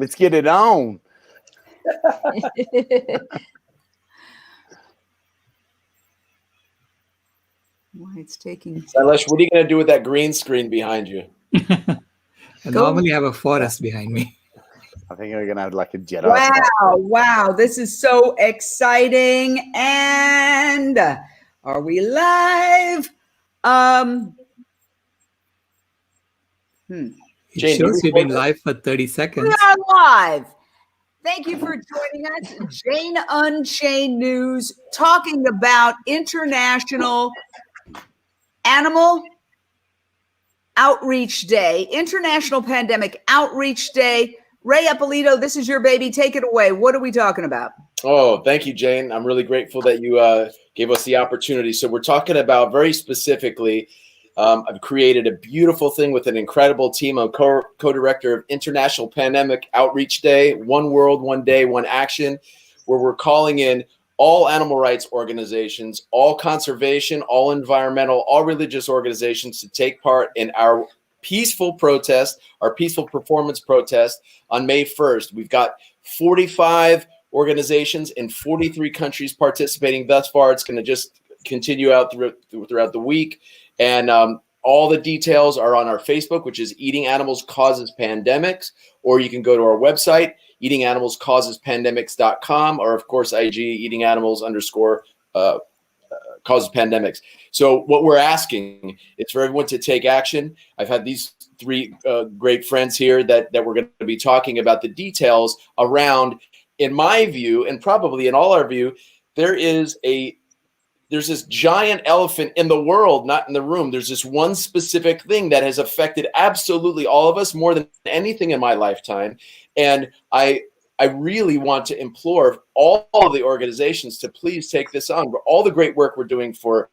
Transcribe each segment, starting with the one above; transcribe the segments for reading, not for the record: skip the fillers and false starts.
Let's get it on. Why it's taking. Sailesh, what are you going to do with that green screen behind you? I normally have a forest behind me. I think we're gonna have like a Jedi. Wow, this is so exciting. And are we live? It shows you've been live for 30 seconds. We are live. Thank you for joining us. Jane Unchained News, talking about International Animal Outreach Day, International Pandemic Outreach Day. Ray Ippolito, this is your baby. Take it away. What are we talking about? Oh, thank you, Jane. I'm really grateful that you gave us the opportunity. So we're talking about very specifically, I've created a beautiful thing with an incredible team. I'm co-director of International Pandemic Outreach Day, One World, One Day, One Action, where we're calling in all animal rights organizations, all conservation, all environmental, all religious organizations to take part in our peaceful protest, our peaceful performance protest on May 1st. We've got 45 organizations in 43 countries participating thus far. It's going to just continue out throughout the week. And all the details are on our Facebook, which is Eating Animals Causes Pandemics, or you can go to our website, eatinganimalscausespandemics.com, or of course, IG eatinganimals_causes pandemics. So what we're asking is for everyone to take action. I've had these three great friends here that we're going to be talking about the details around. In my view, and probably in all our view, there's this giant elephant in the world, not in the room. There's this one specific thing that has affected absolutely all of us more than anything in my lifetime. And I really want to implore all of the organizations to please take this on. All the great work we're doing for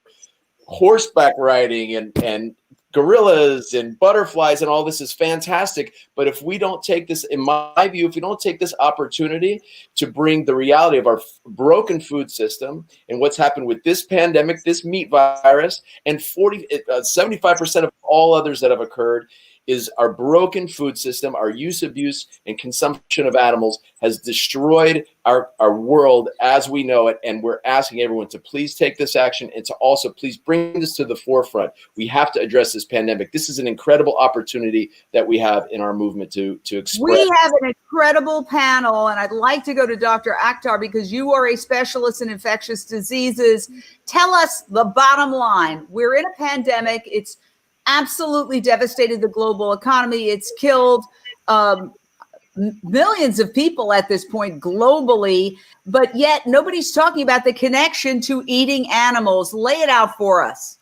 horseback riding and gorillas and butterflies and all this is fantastic. But if we don't take this, in my view, if we don't take this opportunity to bring the reality of our broken food system and what's happened with this pandemic, this meat virus, and 75% of all others that have occurred, is our broken food system, our use, abuse, and consumption of animals has destroyed our world as we know it. And we're asking everyone to please take this action and to also please bring this to the forefront. We have to address this pandemic. This is an incredible opportunity that we have in our movement to express. We have an incredible panel, and I'd like to go to Dr. Akhtar because you are a specialist in infectious diseases. Tell us the bottom line. We're in a pandemic. It's absolutely devastated the global economy. It's killed millions of people at this point globally, but yet nobody's talking about the connection to eating animals. Lay it out for us.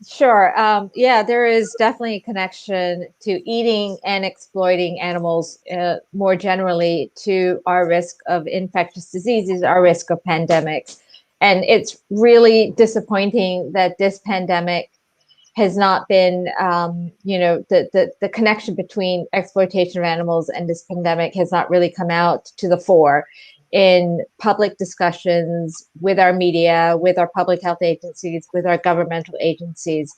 Sure. Yeah, there is definitely a connection to eating and exploiting animals more generally to our risk of infectious diseases, our risk of pandemics. And it's really disappointing that this pandemic has not been, the connection between exploitation of animals and this pandemic has not really come out to the fore in public discussions with our media, with our public health agencies, with our governmental agencies.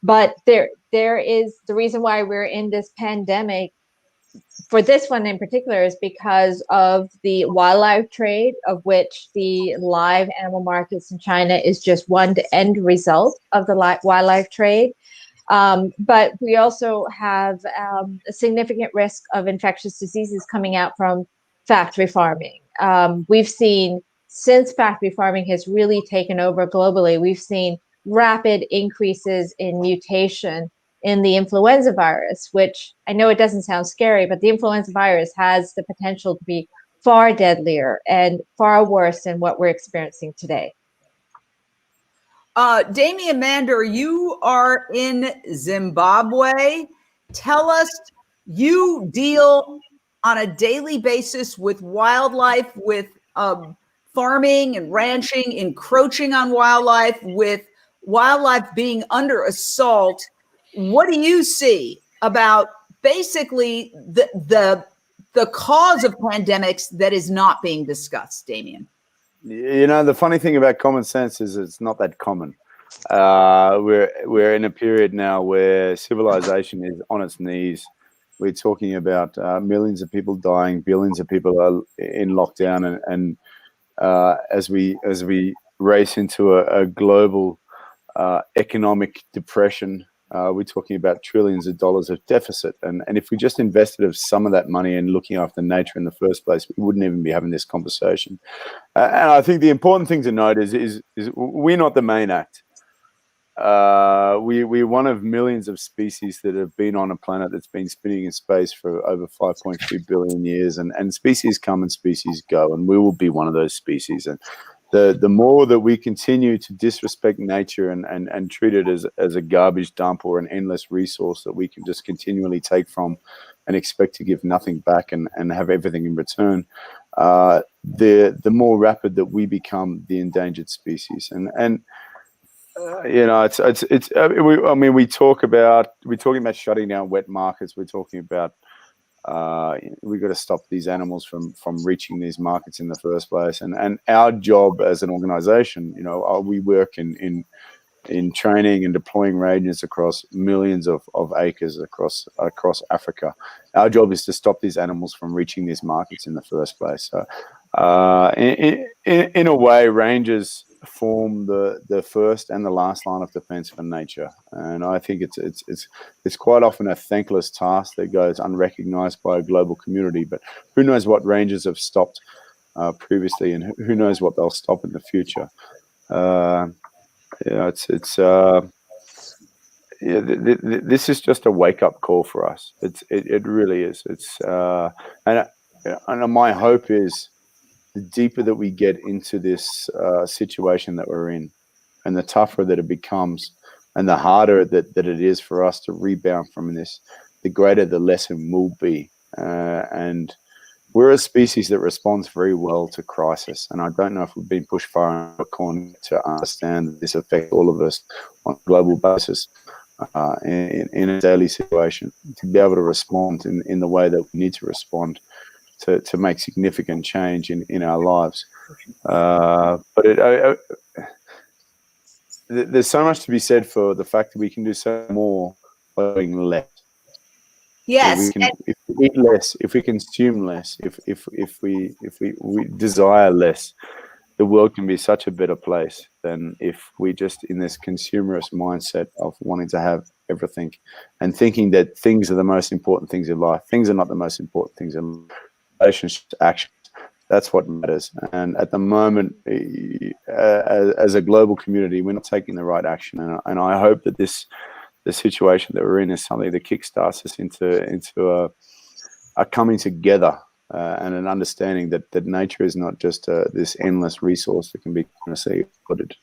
But there is the reason why we're in this pandemic for this one in particular is because of the wildlife trade, of which the live animal markets in China is just one end result of the wildlife trade. But we also have a significant risk of infectious diseases coming out from factory farming. We've seen, since factory farming has really taken over globally, we've seen rapid increases in mutation in the influenza virus, which I know it doesn't sound scary, but the influenza virus has the potential to be far deadlier and far worse than what we're experiencing today. Damian Mander, you are in Zimbabwe. Tell us, you deal on a daily basis with wildlife, with farming and ranching, encroaching on wildlife, with wildlife being under assault. What do you see about basically the cause of pandemics that is not being discussed, Damian? You know, the funny thing about common sense is it's not that common. We're in a period now where civilization is on its knees. We're talking about millions of people dying, billions of people are in lockdown, and as we race into a global economic depression, we're talking about trillions of dollars of deficit. And if we just invested of some of that money in looking after nature in the first place, we wouldn't even be having this conversation. And I think the important thing to note is we're not the main act. We're one of millions of species that have been on a planet that's been spinning in space for over 5.3 billion years, and species come and species go, and we will be one of those species. And the more that we continue to disrespect nature and treat it as a garbage dump or an endless resource that we can just continually take from and expect to give nothing back and have everything in return, the more rapid that we become the endangered species. And you know, we're talking about shutting down wet markets. We're talking about we've got to stop these animals from reaching these markets in the first place. And our job as an organization, you know, we work in training and deploying rangers across millions of acres across Africa. Our job is to stop these animals from reaching these markets in the first place. So, in a way, rangers form the first and the last line of defense for nature, and I think it's quite often a thankless task that goes unrecognized by a global community. But who knows what rangers have stopped previously, and who knows what they'll stop in the future. This is just a wake-up call for us. It really is. And my hope is the deeper that we get into this situation that we're in, and the tougher that it becomes, and the harder that it is for us to rebound from this, the greater the lesson will be. And we're a species that responds very well to crisis. And I don't know if we've been pushed far in a corner to understand that this affects all of us on a global basis in a daily situation, to be able to respond in the way that we need to respond to make significant change in our lives. But there's so much to be said for the fact that we can do so more by doing less. Yes. If we eat less, if we consume less, if we desire less, the world can be such a better place than if we just in this consumerist mindset of wanting to have everything and thinking that things are the most important things in life. Things are not the most important things in life. Relationships, actions, that's what matters. And at the moment, as a global community, we're not taking the right action. And I hope that the situation that we're in is something that kickstarts us into a coming together and an understanding that nature is not just this endless resource that can be exploited.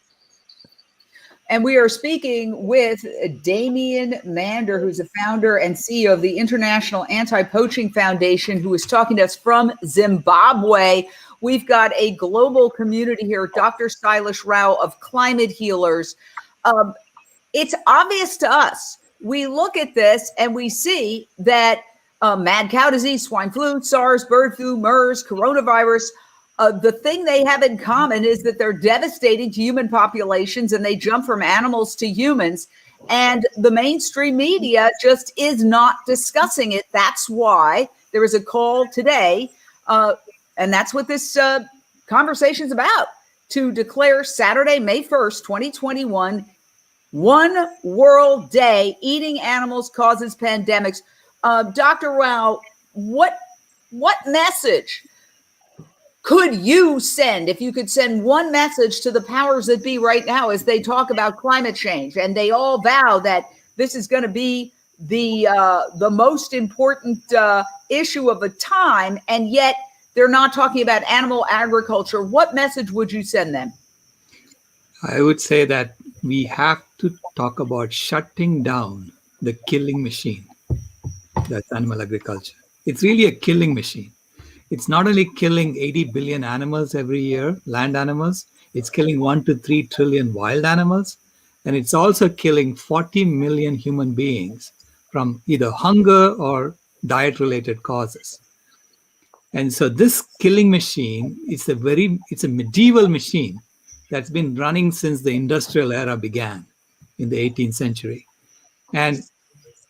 And we are speaking with Damien Mander, who's the founder and CEO of the International Anti-Poaching Foundation, who is talking to us from Zimbabwe. We've got a global community here, Dr. Silas Rao of Climate Healers. It's obvious to us. We look at this and we see that mad cow disease, swine flu, SARS, bird flu, MERS, coronavirus, the thing they have in common is that they're devastating to human populations, and they jump from animals to humans. And the mainstream media just is not discussing it. That's why there is a call today, and that's what this conversation is about, to declare Saturday, May 1st, 2021, One World Day, Eating Animals Causes Pandemics. Dr. Rao, what message could you send, if you could send one message to the powers that be right now as they talk about climate change, and they all vow that this is going to be the most important issue of the time, and yet they're not talking about animal agriculture? What message would you send them? I would say that we have to talk about shutting down the killing machine. That's animal agriculture. It's really a killing machine. It's not only killing 80 billion animals every year, land animals, it's killing 1 to 3 trillion wild animals, and it's also killing 40 million human beings from either hunger or diet-related causes. And so this killing machine is it's a medieval machine that's been running since the industrial era began in the 18th century. And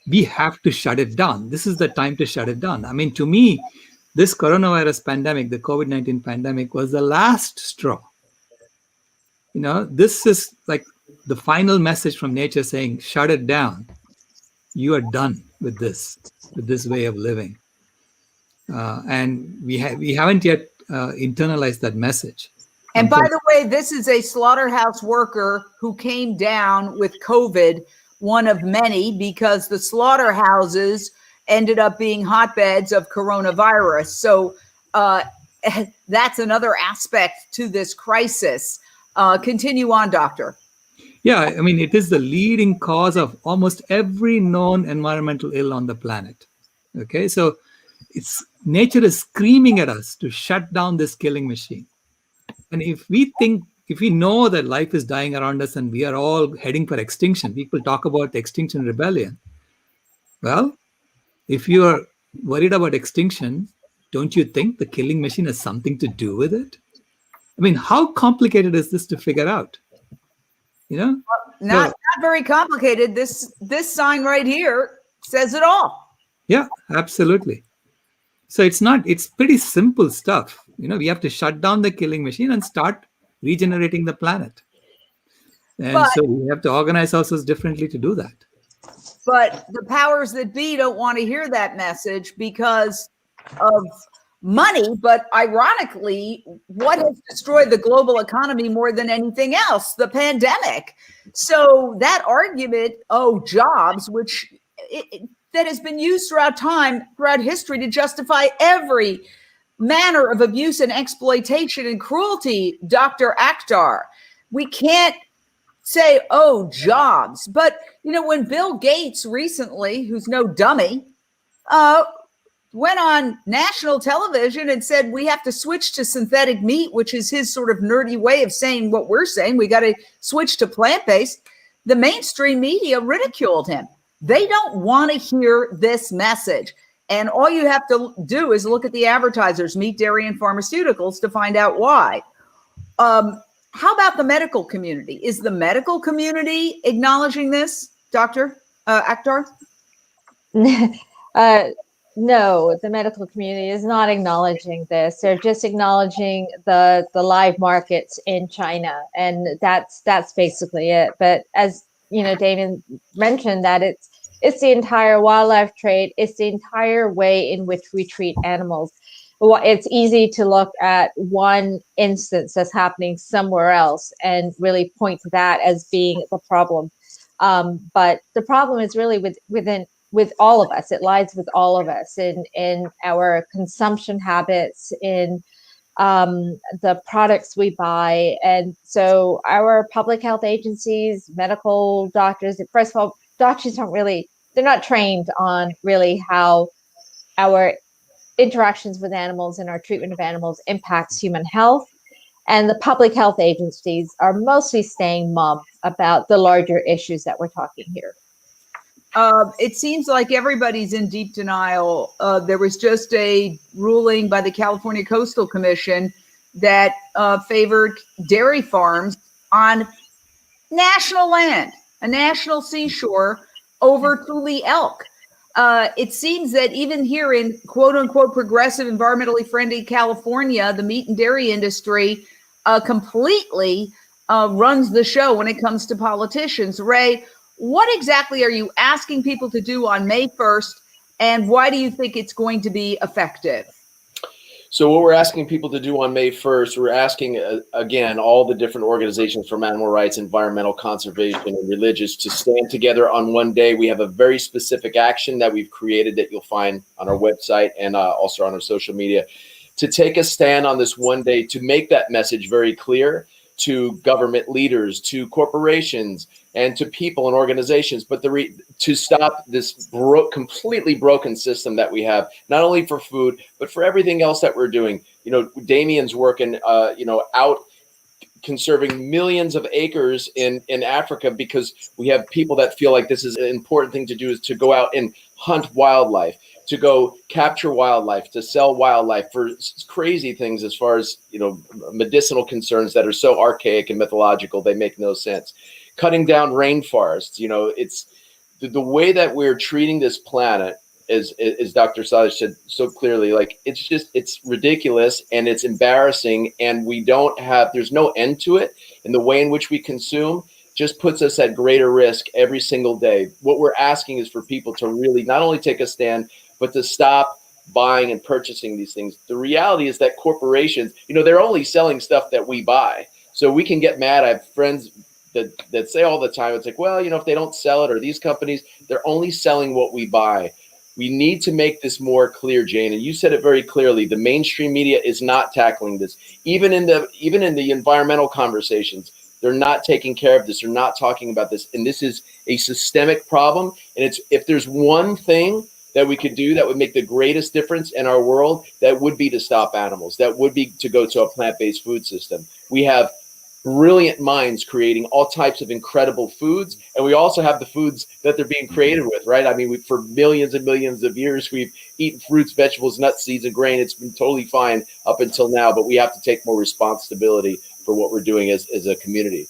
we have to shut it down. This is the time to shut it down. I mean, to me, this coronavirus pandemic, the COVID-19 pandemic, was the last straw. This is like the final message from nature saying, shut it down. You are done with this way of living. And we haven't yet internalized that message. And by the way, this is a slaughterhouse worker who came down with COVID, one of many, because the slaughterhouses ended up being hotbeds of coronavirus. So that's another aspect to this crisis. Continue on, Doctor. Yeah, I mean, it is the leading cause of almost every known environmental ill on the planet. Okay, so nature is screaming at us to shut down this killing machine. And if we know that life is dying around us and we are all heading for extinction, people talk about extinction rebellion. Well, if you are worried about extinction, don't you think the killing machine has something to do with it? I mean, how complicated is this to figure out? Not very complicated. This sign right here says it all. Yeah, absolutely. So it's pretty simple stuff. We have to shut down the killing machine and start regenerating the planet. And so we have to organize ourselves differently to do that. But the powers that be don't want to hear that message because of money. But ironically, what has destroyed the global economy more than anything else? The pandemic. So that argument, jobs, which that has been used throughout history to justify every manner of abuse and exploitation and cruelty, Dr. Akhtar. We can't say, jobs. But, when Bill Gates recently, who's no dummy, went on national television and said, we have to switch to synthetic meat, which is his sort of nerdy way of saying what we're saying. We got to switch to plant-based. The mainstream media ridiculed him. They don't want to hear this message. And all you have to do is look at the advertisers, meat, dairy, and pharmaceuticals, to find out why. How about the medical community? Is the medical community acknowledging this, Dr. Akhtar? No, the medical community is not acknowledging this. They're just acknowledging the live markets in China, and that's basically it. But as Damien mentioned, that it's the entire wildlife trade. It's the entire way in which we treat animals. It's easy to look at one instance that's happening somewhere else and really point to that as being the problem. But the problem is really with all of us. It lies with all of us in our consumption habits, in the products we buy. And so our public health agencies, medical doctors, first of all, doctors they're not trained on really how our interactions with animals and our treatment of animals impacts human health. And the public health agencies are mostly staying mum about the larger issues that we're talking here. It seems like everybody's in deep denial. There was just a ruling by the California Coastal Commission that favored dairy farms on national land, a national seashore, over Thule elk. It seems that even here in quote unquote progressive, environmentally friendly California, the meat and dairy industry completely runs the show when it comes to politicians. Ray, what exactly are you asking people to do on May 1st, and why do you think it's going to be effective? So what we're asking people to do on May 1st, we're asking, again, all the different organizations from animal rights, environmental conservation, and religious to stand together on one day. We have a very specific action that we've created that you'll find on our website and also on our social media to take a stand on this one day, to make that message very clear to government leaders, to corporations, and to people and organizations, but to stop this completely broken system that we have, not only for food, but for everything else that we're doing. Damien's working, out conserving millions of acres in Africa, because we have people that feel like this is an important thing to do, is to go out and hunt wildlife, to go capture wildlife, to sell wildlife for crazy things as far as, medicinal concerns that are so archaic and mythological, they make no sense. Cutting down rainforests, the way that we're treating this planet, as Dr. Sadich said so clearly, like it's ridiculous and it's embarrassing, and there's no end to it. And the way in which we consume just puts us at greater risk every single day. What we're asking is for people to really not only take a stand, but to stop buying and purchasing these things. The reality is that corporations, they're only selling stuff that we buy. So we can get mad. I have friends that say all the time, it's like, well, if they don't sell it, or these companies, they're only selling what we buy. We need to make this more clear, Jane. And you said it very clearly. The mainstream media is not tackling this. Even in the environmental conversations, they're not taking care of this. They're not talking about this. And this is a systemic problem. And if there's one thing that we could do that would make the greatest difference in our world, that would be to stop animals. That would be to go to a plant-based food system. We have brilliant minds creating all types of incredible foods. And we also have the foods that they're being created with, right? I mean, for millions and millions of years, we've eaten fruits, vegetables, nuts, seeds, and grain. It's been totally fine up until now, but we have to take more responsibility for what we're doing as a community.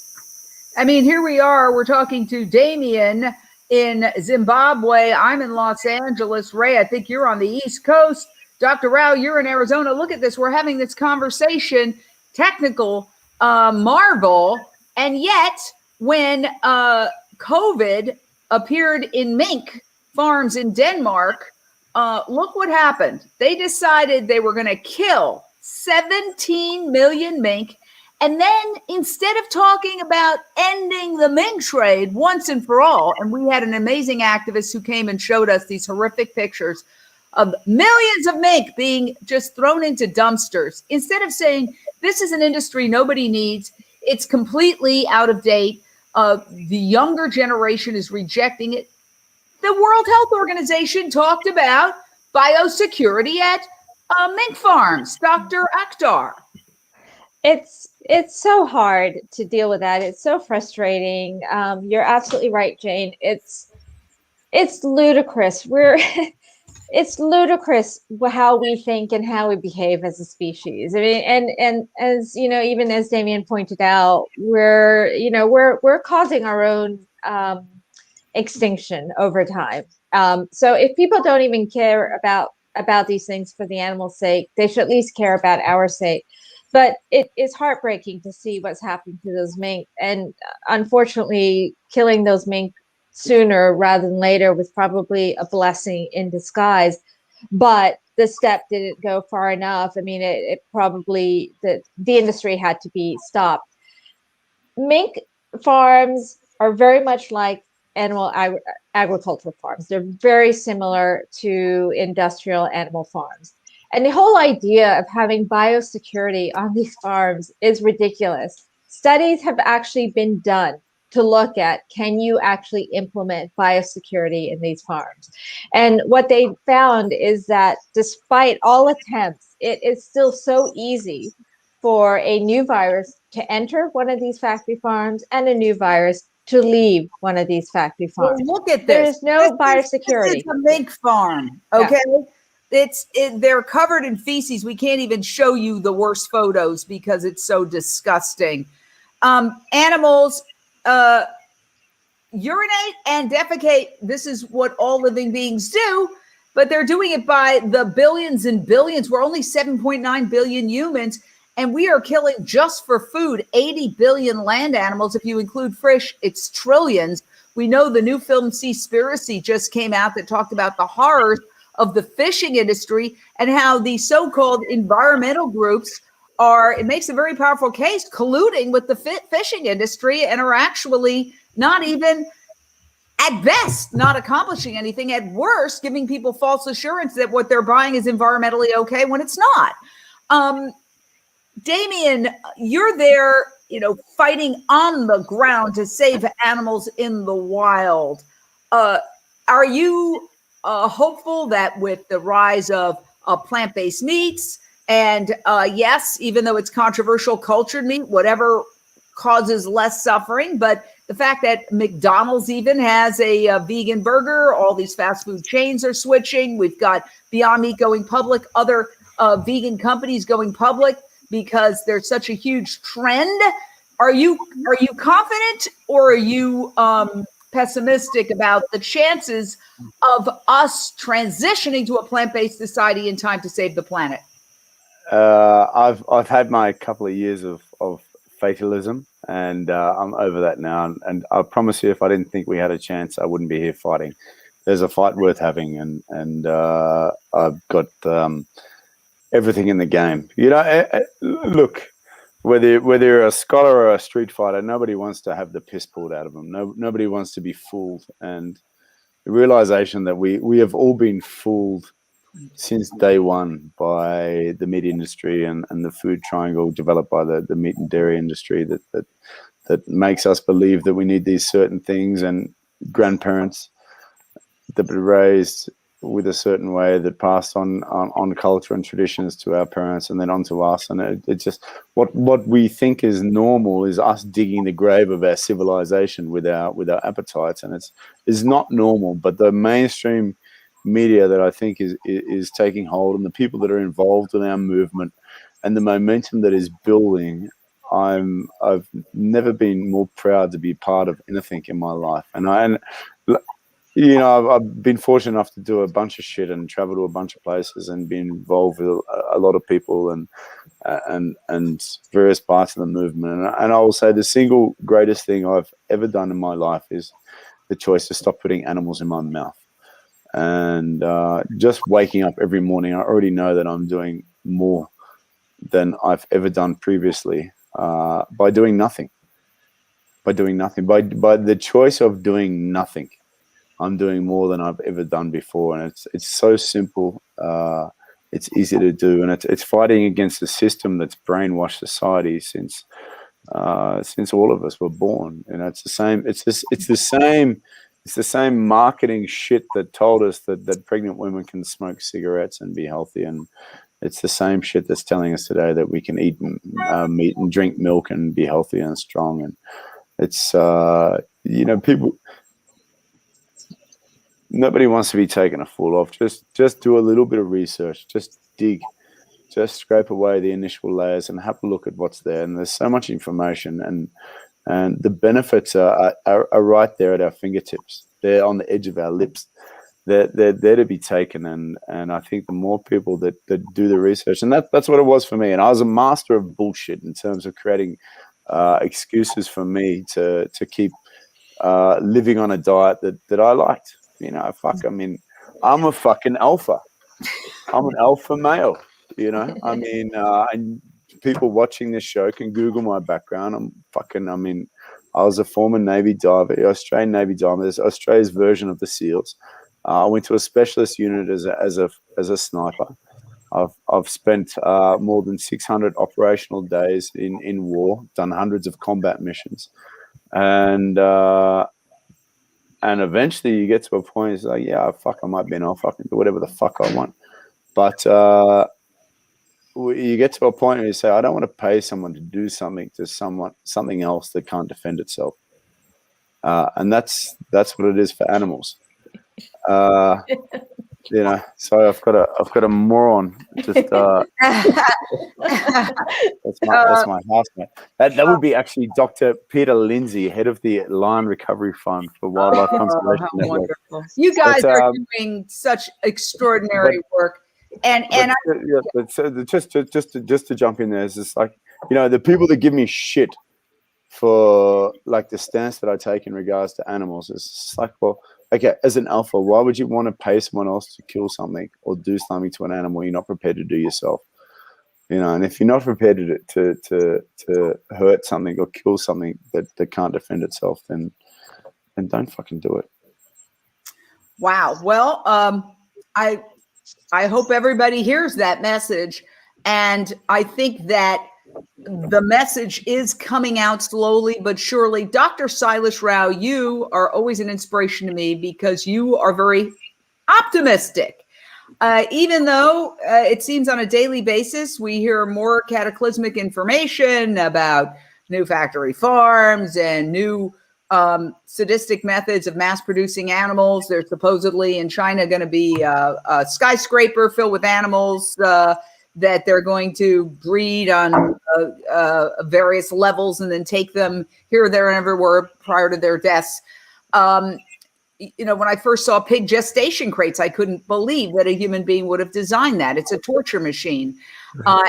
I mean, here we are, we're talking to Damien in Zimbabwe. I'm in Los Angeles. Ray, I think you're on the East Coast. Dr. Rao, you're in Arizona. Look at this. We're having this conversation, technical marvel. And yet, when COVID appeared in mink farms in Denmark, look what happened. They decided they were going to kill 17 million mink. And then instead of talking about ending the mink trade once and for all, and we had an amazing activist who came and showed us these horrific pictures of millions of mink being just thrown into dumpsters, instead of saying, this is an industry nobody needs, it's completely out of date, the younger generation is rejecting it. The World Health Organization talked about biosecurity at mink farms. Dr. Akhtar. It's so hard to deal with that. It's so frustrating. You're absolutely right, Jane. It's ludicrous. It's ludicrous how we think and how we behave as a species. I mean, and as even as Damien pointed out, we're causing our own extinction over time. So if people don't even care about these things for the animal's sake, they should at least care about our sake. But it is heartbreaking to see what's happening to those mink. And unfortunately, killing those mink sooner rather than later was probably a blessing in disguise. But the step didn't go far enough. I mean, it probably, the industry had to be stopped. Mink farms are very much like animal agricultural farms. They're very similar to industrial animal farms. And the whole idea of having biosecurity on these farms is ridiculous. Studies have actually been done to look at, can you actually implement biosecurity in these farms? And what they found is that despite all attempts, it is still so easy for a new virus to enter one of these factory farms and a new virus to leave one of these factory farms. Well, look at this. There is no biosecurity. This is a mink farm, okay? Yeah. They're covered in feces. We can't even show you the worst photos because it's so disgusting. Animals urinate and defecate. This is what all living beings do, but they're doing it by the billions and billions. We're only 7.9 billion humans, and we are killing just for food 80 billion land animals. If you include fish, it's trillions. We know the new film Seaspiracy just came out that talked about the horrors of the fishing industry and how the so-called environmental groups are, it makes a very powerful case, colluding with the fishing industry and are actually not even, at best, not accomplishing anything, at worst, giving people false assurance that what they're buying is environmentally okay when it's not. Damien, you're there, fighting on the ground to save animals in the wild. Are you hopeful that with the rise of plant-based meats and yes, even though it's controversial, cultured meat, whatever causes less suffering, but the fact that McDonald's even has a vegan burger, all these fast food chains are switching. We've got Beyond Meat going public, other vegan companies going public because there's such a huge trend. Are you confident, or are you pessimistic about the chances of us transitioning to a plant-based society in time to save the planet? I've had my couple of years of fatalism, and I'm over that now. And I promise you, if I didn't think we had a chance, I wouldn't be here fighting. There's a fight worth having, and I've got everything in the game. Look, whether you're a scholar or a street fighter, nobody wants to have the piss pulled out of them. Nobody wants to be fooled, and the realization that we have all been fooled since day one by the meat industry and the food triangle developed by the meat and dairy industry that makes us believe that we need these certain things, and grandparents that were raised with a certain way that passed on culture and traditions to our parents and then on to us. And it just, what we think is normal is us digging the grave of our civilization with our appetites. And it's not normal, but the mainstream media that I think is taking hold, and the people that are involved in our movement and the momentum that is building, I've never been more proud to be part of anything in my life. And I've been fortunate enough to do a bunch of shit and travel to a bunch of places and be involved with a lot of people and various parts of the movement. And I will say the single greatest thing I've ever done in my life is the choice to stop putting animals in my mouth. And just waking up every morning, I already know that I'm doing more than I've ever done previously by doing nothing. By the choice of doing nothing, I'm doing more than I've ever done before. And it's so simple. It's easy to do, and it's fighting against a system that's brainwashed society since all of us were born. And it's the same. It's the same marketing shit that told us that pregnant women can smoke cigarettes and be healthy, and it's the same shit that's telling us today that we can eat meat and drink milk and be healthy and strong. And it's people. Nobody wants to be taken a fool off. Just do a little bit of research. Just dig. Just scrape away the initial layers and have a look at what's there. And there's so much information, and the benefits are right there at our fingertips. They're on the edge of our lips. They're there to be taken. And I think the more people that do the research, and that's what it was for me. And I was a master of bullshit in terms of creating excuses for me to keep living on a diet that I liked. I'm a fucking alpha. I'm an alpha male, and people watching this show can Google my background. I was a former Navy diver, Australian Navy diver. There's Australia's version of the SEALs. I went to a specialist unit as a sniper. I've spent more than 600 operational days in war, done hundreds of combat missions, and eventually you get to a point, it's like, yeah, I might be an alpha, I can do whatever the fuck I want. But you get to a point where you say, I don't want to pay someone to do something to something else that can't defend itself. And that's what it is for animals. So I've got a moron. Just that's my housemate. That would be actually Dr. Peter Lindsay, head of the Lion Recovery Fund for Wildlife Conservation Network. Wonderful! You guys are doing such extraordinary work, just to jump in there, is just like, the people that give me shit for like the stance that I take in regards to animals is just like, well, okay, as an alpha, why would you want to pay someone else to kill something or do something to an animal you're not prepared to do yourself? And if you're not prepared to hurt something or kill something that can't defend itself, then don't fucking do it. Wow. Well, I hope everybody hears that message, and I think that the message is coming out slowly but surely. Dr. Sailesh Rao, you are always an inspiration to me because you are very optimistic. Even though it seems on a daily basis, we hear more cataclysmic information about new factory farms and new sadistic methods of mass producing animals. There's supposedly in China going to be a skyscraper filled with animals that they're going to breed on various levels and then take them here, there, and everywhere prior to their deaths. When I first saw pig gestation crates, I couldn't believe that a human being would have designed that. It's a torture machine.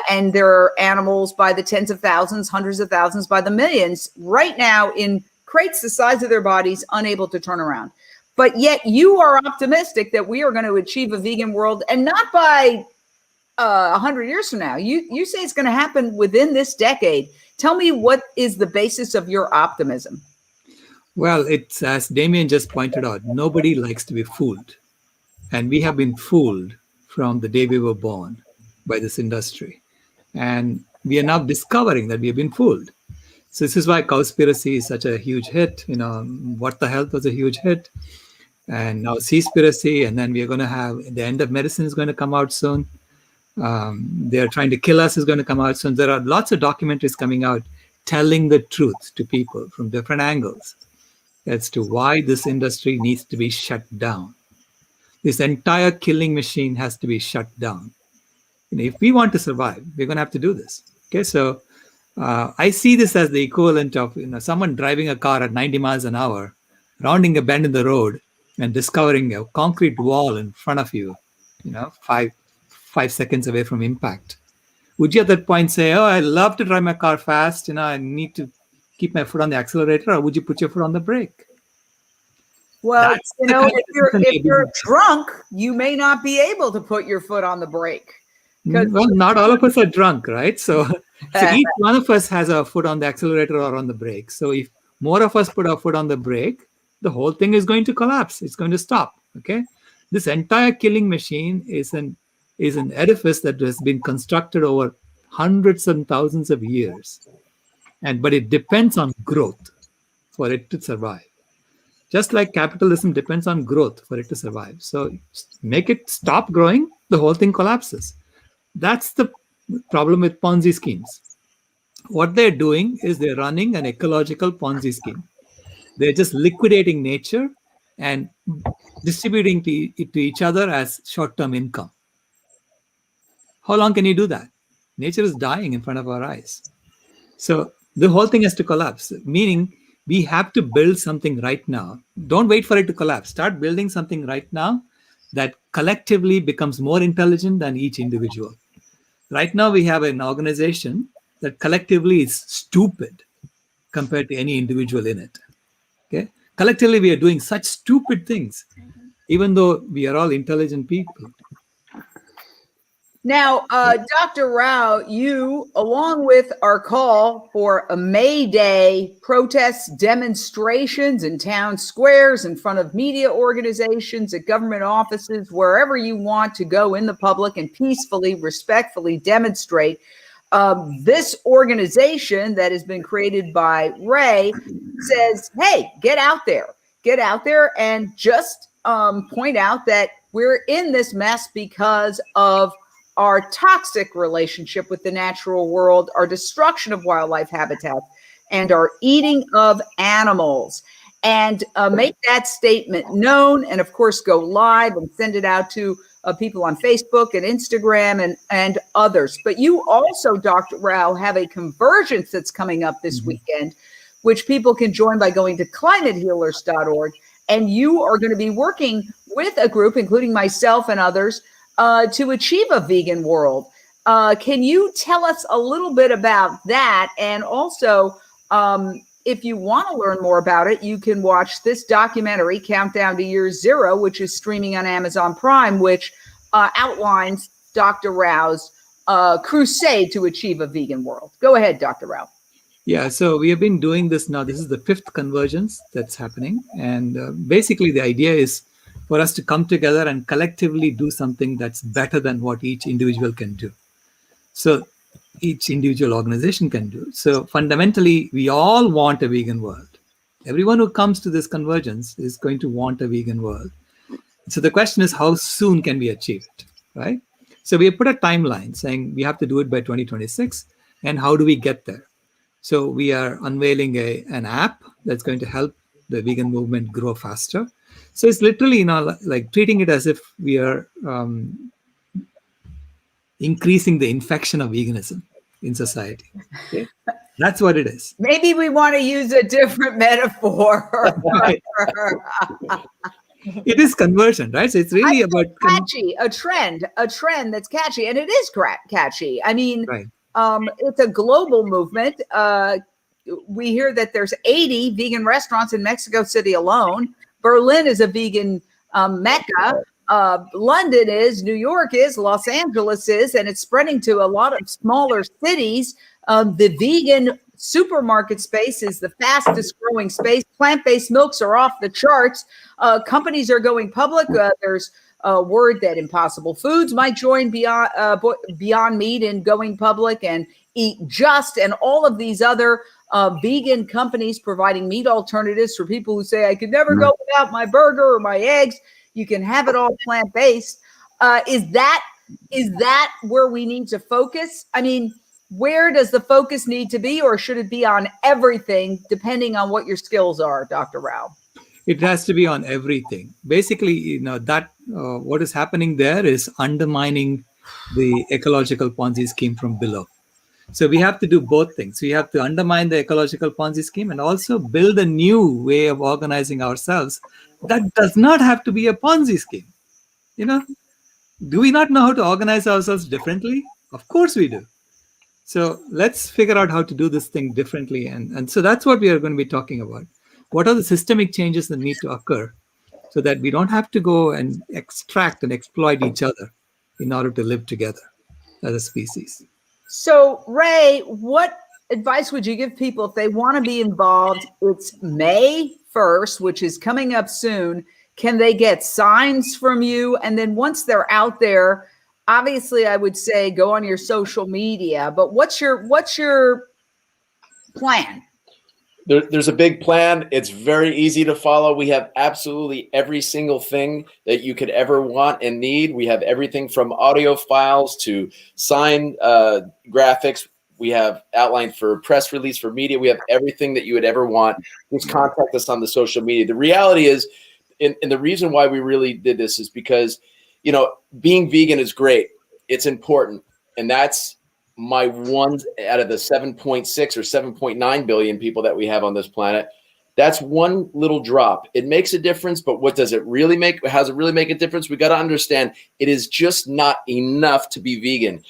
And there are animals by the tens of thousands, hundreds of thousands, by the millions right now in crates the size of their bodies, unable to turn around. But yet you are optimistic that we are going to achieve a vegan world, and not by 100 years from now. You say it's going to happen within this decade. Tell me, what is the basis of your optimism? Well, it's as Damien just pointed out, nobody likes to be fooled. And we have been fooled from the day we were born by this industry. And we are now discovering that we have been fooled. So this is why Cowspiracy is such a huge hit. What the Health was a huge hit. And now Seaspiracy, and then we are going to have The End of Medicine is going to come out soon. They're trying to kill us is going to come out soon. There are lots of documentaries coming out telling the truth to people from different angles as to why this industry needs to be shut down. This entire killing machine has to be shut down. If we want to survive, we're going to have to do this. Okay, so I see this as the equivalent of someone driving a car at 90 miles an hour, rounding a bend in the road, and discovering a concrete wall in front of you, 5 seconds away from impact. Would you at that point say, "Oh, I love to drive my car fast. I need to keep my foot on the accelerator," or would you put your foot on the brake? Well, if you're drunk, you may not be able to put your foot on the brake. Well, not all of us are drunk, right? So each one of us has a foot on the accelerator or on the brake. So if more of us put our foot on the brake, the whole thing is going to collapse. It's going to stop. Okay, this entire killing machine is an edifice that has been constructed over hundreds and thousands of years. But it depends on growth for it to survive. Just like capitalism depends on growth for it to survive. So make it stop growing, the whole thing collapses. That's the problem with Ponzi schemes. What they're doing is they're running an ecological Ponzi scheme. They're just liquidating nature and distributing it to each other as short-term income. How long can you do that? Nature is dying in front of our eyes. So the whole thing has to collapse, meaning we have to build something right now. Don't wait for it to collapse. Start building something right now that collectively becomes more intelligent than each individual. Right now, we have an organization that collectively is stupid compared to any individual in it. Okay? Collectively, we are doing such stupid things, even though we are all intelligent people. Now, Dr. Rao, you, along with our call for a Mayday protests, demonstrations in town squares, in front of media organizations, at government offices, wherever you want to go in the public and peacefully, respectfully demonstrate, this organization that has been created by Ray says, hey, get out there and just point out that we're in this mess because of our toxic relationship with the natural world, our destruction of wildlife habitats, and our eating of animals. And make that statement known, and of course go live and send it out to people on Facebook and Instagram and others. But you also, Dr. Rao, have a convergence that's coming up this weekend, which people can join by going to climatehealers.org. And you are going to be working with a group, including myself and others, to achieve a vegan world. Can you tell us a little bit about that? And also, if you want to learn more about it, you can watch this documentary, Countdown to Year Zero, which is streaming on Amazon Prime, which outlines Dr. Rao's crusade to achieve a vegan world. Go ahead, Dr. Rao. Yeah, so we have been doing this now. This is the 5th convergence that's happening. And basically, the idea is for us to come together and collectively do something that's better than what each individual can do. So each individual organization can do. So fundamentally, we all want a vegan world. Everyone who comes to this convergence is going to want a vegan world. So the question is, how soon can we achieve it, right? So we have put a timeline saying we have to do it by 2026. And how do we get there? So we are unveiling an app that's going to help the vegan movement grow faster. So it's literally, like treating it as if we are increasing the infection of veganism in society. Okay? That's what it is. Maybe we want to use a different metaphor. Right. It is conversion, right? So it's really about catchy, a trend that's catchy, and it is catchy. I mean, right. It's a global movement. We hear that there's 80 vegan restaurants in Mexico City alone. Berlin is a vegan mecca. London is, New York is, Los Angeles is, and it's spreading to a lot of smaller cities. The vegan supermarket space is the fastest growing space. Plant-based milks are off the charts. Companies are going public. There's a word that Impossible Foods might join Beyond Meat in going public, and Eat Just, and all of these other vegan companies providing meat alternatives for people who say, I could never go without my burger or my eggs. You can have it all plant-based. Is that where we need to focus? I mean, where does the focus need to be, or should it be on everything, depending on what your skills are, Dr. Rao? It has to be on everything. Basically, that what is happening there is undermining the ecological Ponzi scheme from below. So we have to do both things. We have to undermine the ecological Ponzi scheme and also build a new way of organizing ourselves that does not have to be a Ponzi scheme. Do we not know how to organize ourselves differently? Of course we do. So let's figure out how to do this thing differently. And so that's what we are going to be talking about. What are the systemic changes that need to occur so that we don't have to go and extract and exploit each other in order to live together as a species? So, Ray, what advice would you give people if they want to be involved? It's May 1st, which is coming up soon. Can they get signs from you? And then once they're out there, obviously I would say go on your social media, but what's your plan? There's a big plan. It's very easy to follow. We have absolutely every single thing that you could ever want and need. We have everything from audio files to sign graphics. We have outlined for press release, for media. We have everything that you would ever want. Just contact us on the social media. The reality is, and the reason why we really did this is because, being vegan is great. It's important. And that's my one out of the 7.6 or 7.9 billion people that we have on this planet. That's one little drop. It makes a difference, but what does it really make? How does it really make a difference? We got to understand it is just not enough to be vegan.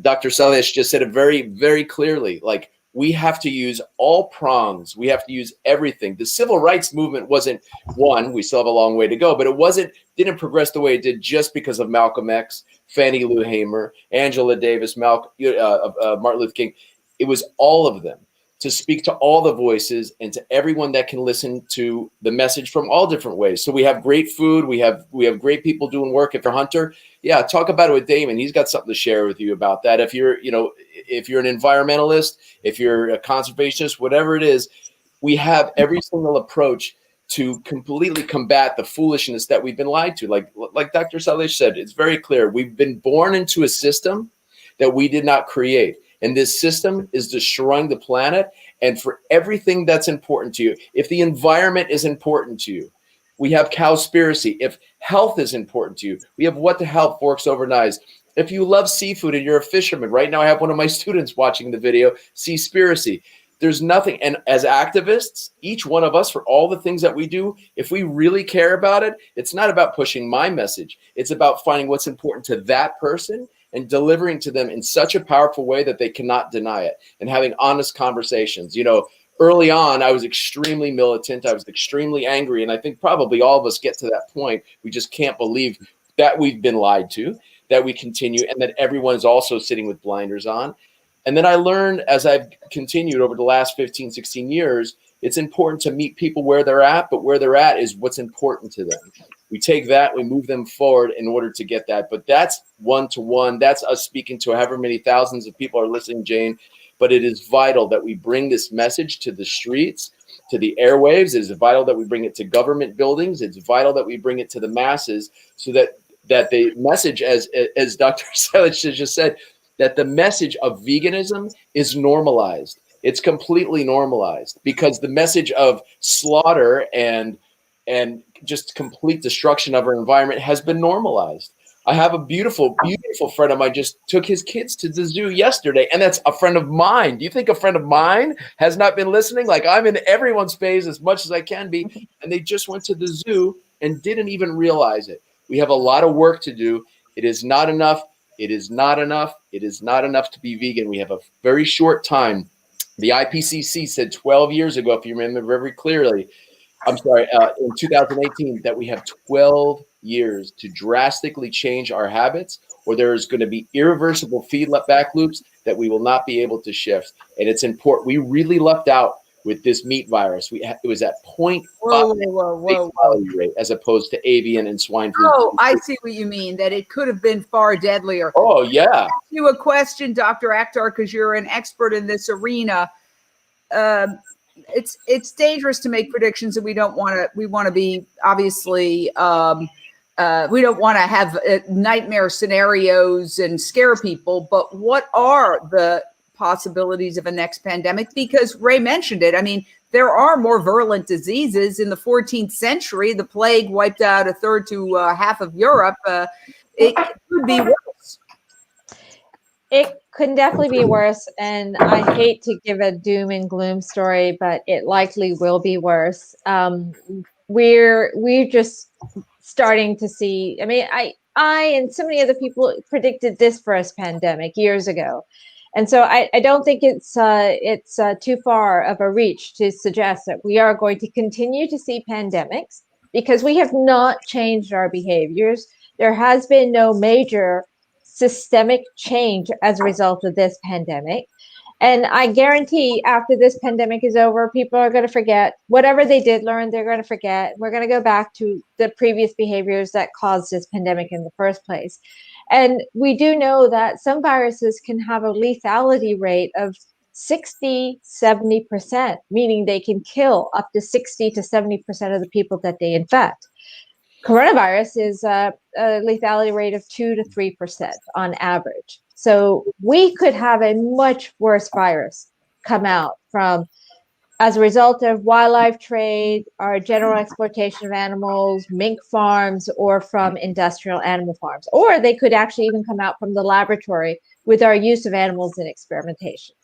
Dr. Salesh just said it very, very clearly. Like, we have to use all prongs. We have to use everything. The civil rights movement wasn't one. We still have a long way to go, but it didn't progress the way it did just because of Malcolm X, Fannie Lou Hamer, Angela Davis, Martin Luther King. It was all of them to speak to all the voices and to everyone that can listen to the message from all different ways. So we have great food. We have great people doing work. If you're a hunter, yeah, talk about it with Damon. He's got something to share with you about that. If you're an environmentalist, if you're a conservationist, whatever it is, we have every single approach to completely combat the foolishness that we've been lied to. Like Dr. Salesh said, it's very clear. We've been born into a system that we did not create. And this system is destroying the planet. And for everything that's important to you, if the environment is important to you, we have Cowspiracy. If health is important to you, we have What the Health, Forks Over Knives. If you love seafood and you're a fisherman, right now I have one of my students watching the video, Seaspiracy. There's nothing. And as activists, each one of us, for all the things that we do, if we really care about it, it's not about pushing my message. It's about finding what's important to that person and delivering to them in such a powerful way that they cannot deny it, and having honest conversations. Early on, I was extremely militant. I was extremely angry. And I think probably all of us get to that point. We just can't believe that we've been lied to, that we continue, and that everyone is also sitting with blinders on. And then I learned, as I've continued over the last 15, 16 years, it's important to meet people where they're at, but where they're at is what's important to them. We take that, we move them forward in order to get that. But that's one-to-one. That's us speaking to however many thousands of people are listening, Jane. But it is vital that we bring this message to the streets, to the airwaves. It is vital that we bring it to government buildings. It's vital that we bring it to the masses so that the message, as Dr. Salesh just said, that the message of veganism is normalized. It's completely normalized, because the message of slaughter and just complete destruction of our environment has been normalized. I have a beautiful, beautiful friend of mine just took his kids to the zoo yesterday, and that's a friend of mine. Do you think a friend of mine has not been listening? Like, I'm in everyone's phase as much as I can be, and they just went to the zoo and didn't even realize it. We have a lot of work to do. It is not enough. It is not enough. It is not enough to be vegan. We have a very short time. The IPCC said 12 years ago, if you remember very clearly, in 2018, that we have 12 years to drastically change our habits, or there's going to be irreversible feedback loops that we will not be able to shift. And it's important. We really lucked out with this meat virus. It was at 0.5 fatality rate as opposed to avian and swine flu. Oh, I see what you mean, that it could have been far deadlier. Oh, yeah. I'll ask you a question, Dr. Akhtar, because you're an expert in this arena. It's dangerous to make predictions, and we want to be obviously we don't want to have nightmare scenarios and scare people. But what are the possibilities of a next pandemic? Because Ray mentioned it. I mean, there are more virulent diseases. In the 14th century, the plague wiped out a third to half of Europe. It could be worse. It could definitely be worse, and I hate to give a doom and gloom story, but it likely will be worse. We're just starting to see. I mean, I and so many other people predicted this first pandemic years ago, and so I don't think it's too far of a reach to suggest that we are going to continue to see pandemics because we have not changed our behaviors. There has been no major systemic change as a result of this pandemic. And I guarantee after this pandemic is over, people are going to forget whatever they did learn. They're going to forget. We're going to go back to the previous behaviors that caused this pandemic in the first place. And we do know that some viruses can have a lethality rate of 60-70%, meaning they can kill up to 60 to 70% of the people that they infect. Coronavirus is a lethality rate of 2 to 3% on average. So we could have a much worse virus come out from as a result of wildlife trade, our general exploitation of animals, mink farms, or from industrial animal farms. Or they could actually even come out from the laboratory with our use of animals in experimentation.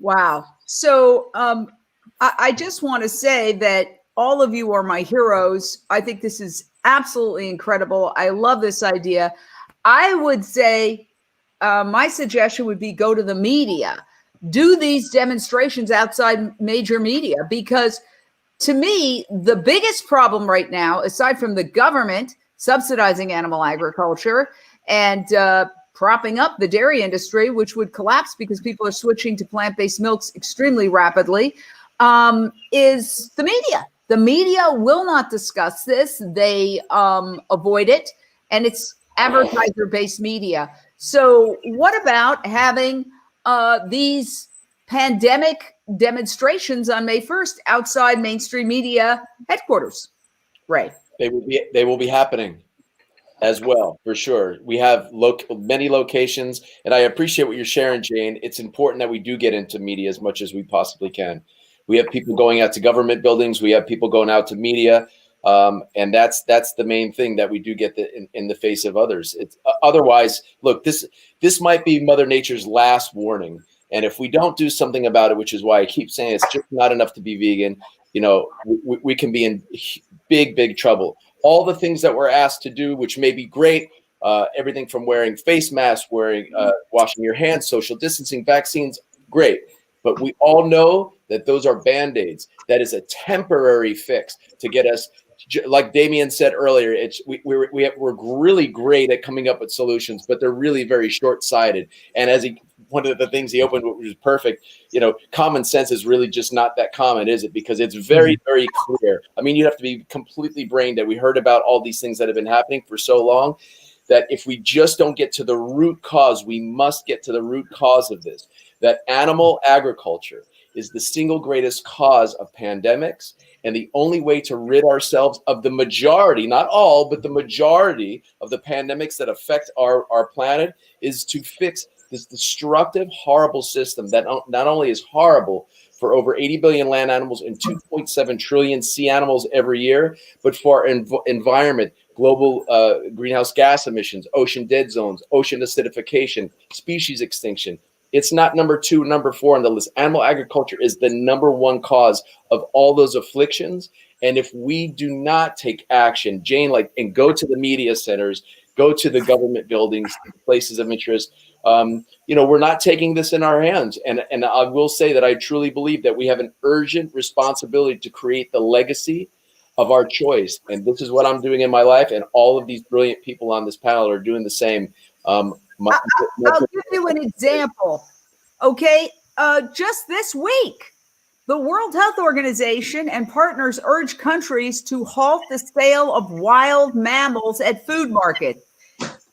Wow. So I just want to say that all of you are my heroes. I think this is absolutely incredible. I love this idea. I would say my suggestion would be go to the media. Do these demonstrations outside major media, because to me, the biggest problem right now, aside from the government subsidizing animal agriculture and propping up the dairy industry, which would collapse because people are switching to plant-based milks extremely rapidly, is the media. The media will not discuss this. They avoid it, and it's advertiser-based media. So what about having these pandemic demonstrations on May 1st outside mainstream media headquarters? Ray. They will be happening as well, for sure. We have many locations, and I appreciate what you're sharing, Jane. It's important that we do get into media as much as we possibly can. We have people going out to government buildings. We have people going out to media. And that's the main thing, that we do get in the face of others. It's otherwise, look, this might be Mother Nature's last warning. And if we don't do something about it, which is why I keep saying it's just not enough to be vegan, we can be in big trouble. All the things that we're asked to do, which may be great, everything from wearing face masks, washing your hands, social distancing, vaccines, great. But we all know that those are Band-Aids. That is a temporary fix to get us, like Damien said earlier, we're really great at coming up with solutions, but they're really very short-sighted. And one of the things he opened, which was perfect, common sense is really just not that common, is it? Because it's very, very clear. I mean, you have to be completely brain dead. We heard about all these things that have been happening for so long that if we just don't get to the root cause, we must get to the root cause of this, that animal agriculture is the single greatest cause of pandemics. And the only way to rid ourselves of the majority, not all, but the majority of the pandemics that affect our planet is to fix this destructive, horrible system that not only is horrible for over 80 billion land animals and 2.7 trillion sea animals every year, but for our environment, global greenhouse gas emissions, ocean dead zones, ocean acidification, species extinction. It's not number 2, number 4 on the list. Animal agriculture is the number 1 cause of all those afflictions. And if we do not take action, Jane, and go to the media centers, go to the government buildings, places of interest, we're not taking this in our hands. And I will say that I truly believe that we have an urgent responsibility to create the legacy of our choice. And this is what I'm doing in my life. And all of these brilliant people on this panel are doing the same. I'll give you an example. Okay. Just this week, the World Health Organization and partners urge countries to halt the sale of wild mammals at food markets.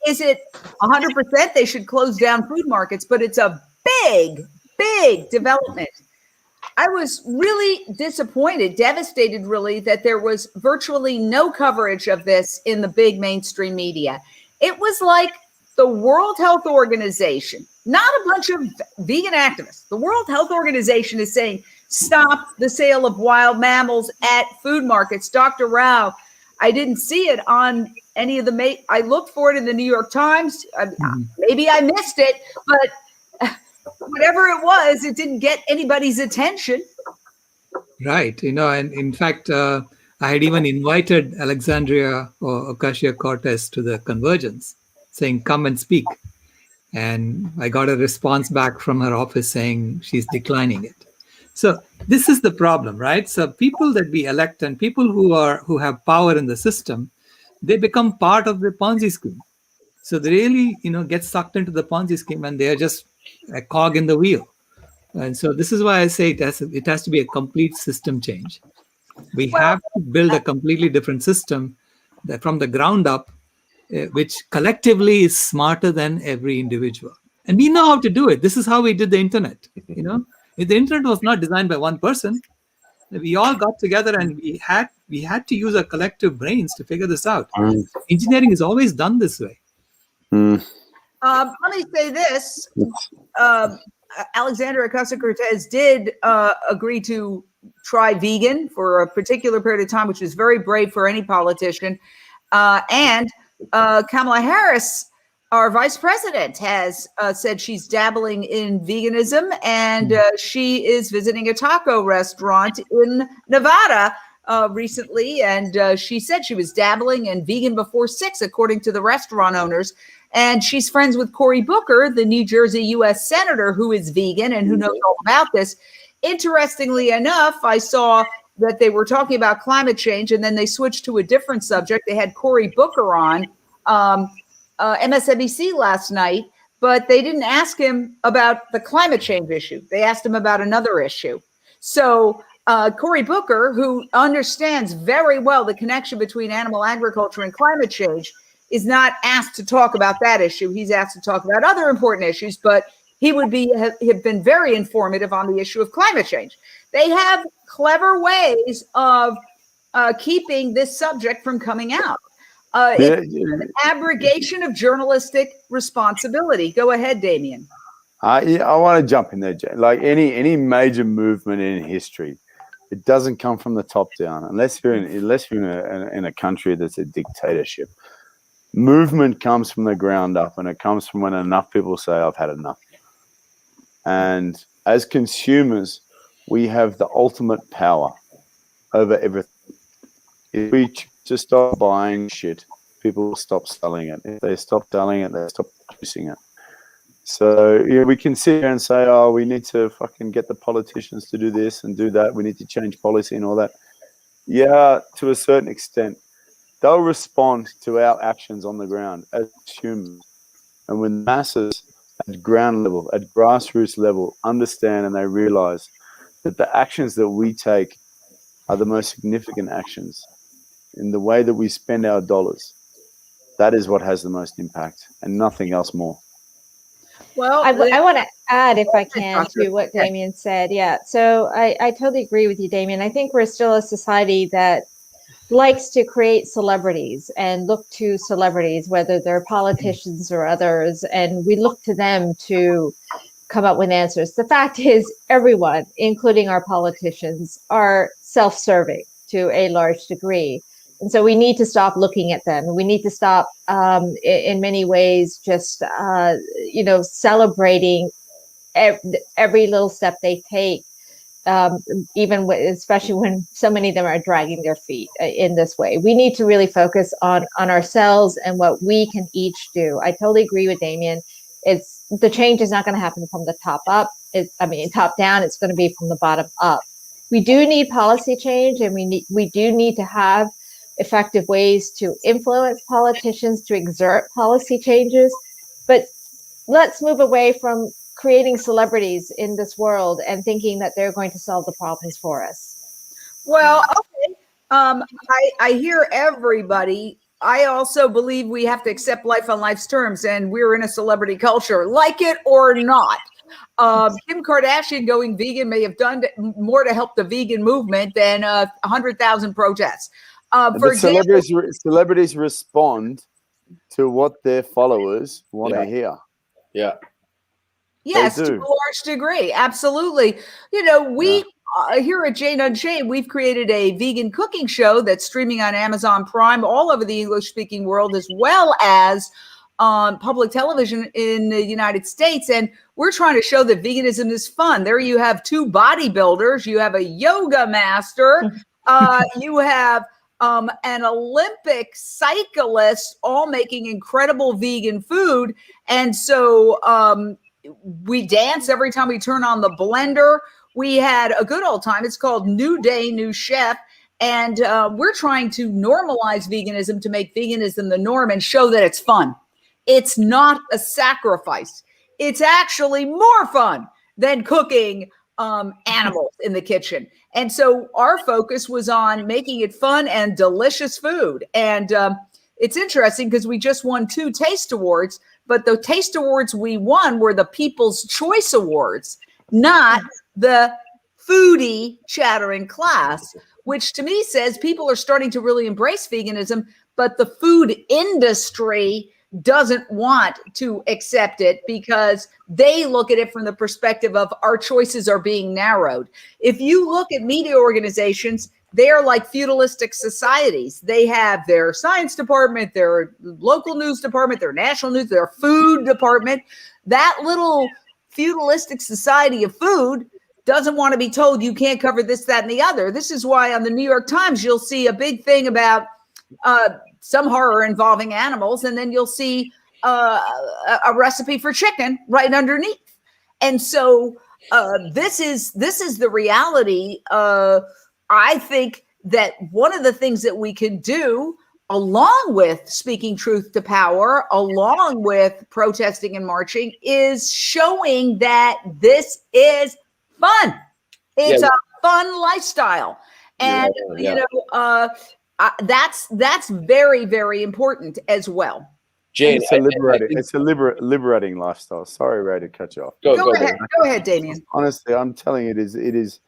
Is it 100% they should close down food markets? But it's a big, big development. I was really disappointed, devastated really, that there was virtually no coverage of this in the big mainstream media. It was like the World Health Organization, not a bunch of vegan activists. The World Health Organization is saying, stop the sale of wild mammals at food markets. Dr. Rao, I didn't see it on any of the, I looked for it in the New York Times. Maybe I missed it, but whatever it was, it didn't get anybody's attention. Right. And in fact, I had even invited Alexandria or Ocasio-Cortez to the convergence, saying, come and speak. And I got a response back from her office saying she's declining it. So this is the problem, right? So people that we elect and people who have power in the system, they become part of the Ponzi scheme. So they really, get sucked into the Ponzi scheme, and they are just a cog in the wheel. And so this is why I say it has to be a complete system change. We have to build a completely different system that from the ground up, which collectively is smarter than every individual. And we know how to do it. This is how we did the internet. If the internet was not designed by one person, we all got together and we had to use our collective brains to figure this out. Engineering is always done this way. Let me say this. Alexandria Ocasio-Cortez did agree to try vegan for a particular period of time, which is very brave for any politician. And Kamala Harris, our vice president, has said she's dabbling in veganism, and she is visiting a taco restaurant in Nevada recently. And she said she was dabbling in vegan before 6, according to the restaurant owners. And she's friends with Cory Booker, the New Jersey U.S. senator, who is vegan and who knows all about this. Interestingly enough, I saw that they were talking about climate change, and then they switched to a different subject. They had Cory Booker on MSNBC last night, but they didn't ask him about the climate change issue. They asked him about another issue. So Cory Booker, who understands very well the connection between animal agriculture and climate change, is not asked to talk about that issue. He's asked to talk about other important issues, but he would have been very informative on the issue of climate change. They have clever ways of keeping this subject from coming out. It's an abrogation of journalistic responsibility. Go ahead, Damien. I want to jump in there, Jay. Like any major movement in history, it doesn't come from the top down, unless you're in a country that's a dictatorship. Movement comes from the ground up, and it comes from when enough people say, I've had enough. And as consumers, we have the ultimate power over everything. If we just stop buying shit, people will stop selling it. If they stop selling it, they stop producing it. So we can sit here and say, oh, we need to fucking get the politicians to do this and do that. We need to change policy and all that. Yeah, to a certain extent. They'll respond to our actions on the ground as humans. And when masses at ground level, at grassroots level, understand and they realize that the actions that we take are the most significant actions in the way that we spend our dollars, that is what has the most impact, and nothing else more. Well, I want to add, if I can, to what Damien said. Yeah, so I totally agree with you, Damien. I think we're still a society that likes to create celebrities and look to celebrities, whether they're politicians or others, and we look to them to come up with answers. The fact is, everyone, including our politicians, are self-serving to a large degree. And so we need to stop looking at them. We need to stop, in many ways, just, celebrating every little step they take, especially when so many of them are dragging their feet in this way. We need to really focus on ourselves and what we can each do. I totally agree with Damien. The change is not going to happen from the top up. Top down. It's going to be from the bottom up. We do need policy change, and we do need to have effective ways to influence politicians to exert policy changes. But let's move away from creating celebrities in this world and thinking that they're going to solve the problems for us. Well, okay. I hear everybody. I also believe we have to accept life on life's terms, and we're in a celebrity culture, like it or not. Kim Kardashian going vegan may have done more to help the vegan movement than 100,000 protests. But celebrities respond to what their followers want to hear. Yeah. Yes, to a large degree. Absolutely. We here at Jane Unchained, we've created a vegan cooking show that's streaming on Amazon Prime all over the English-speaking world, as well as on public television in the United States. And we're trying to show that veganism is fun. There you have two bodybuilders. You have a yoga master. You have an Olympic cyclist, all making incredible vegan food. And so we dance every time we turn on the blender. We had a good old time. It's called New Day, New Chef. And we're trying to normalize veganism, to make veganism the norm and show that it's fun. It's not a sacrifice. It's actually more fun than cooking animals in the kitchen. And so our focus was on making it fun and delicious food. And it's interesting because we just won 2 taste awards, but the taste awards we won were the People's Choice Awards, not the foodie chattering class, which to me says people are starting to really embrace veganism, but the food industry doesn't want to accept it because they look at it from the perspective of our choices are being narrowed. If you look at media organizations, they are like feudalistic societies. They have their science department, their local news department, their national news, their food department. That little feudalistic society of food doesn't want to be told you can't cover this, that, and the other. This is why on the New York Times, you'll see a big thing about some horror involving animals, and then you'll see a recipe for chicken right underneath. And so this is the reality. I think that one of the things that we can do, along with speaking truth to power, along with protesting and marching, is showing that this is fun. It's a fun lifestyle. And, that's very, very important as well. Jane, it's a liberating lifestyle. Sorry, Ray, to cut you off. Go ahead, Damien. Honestly, I'm telling you, it is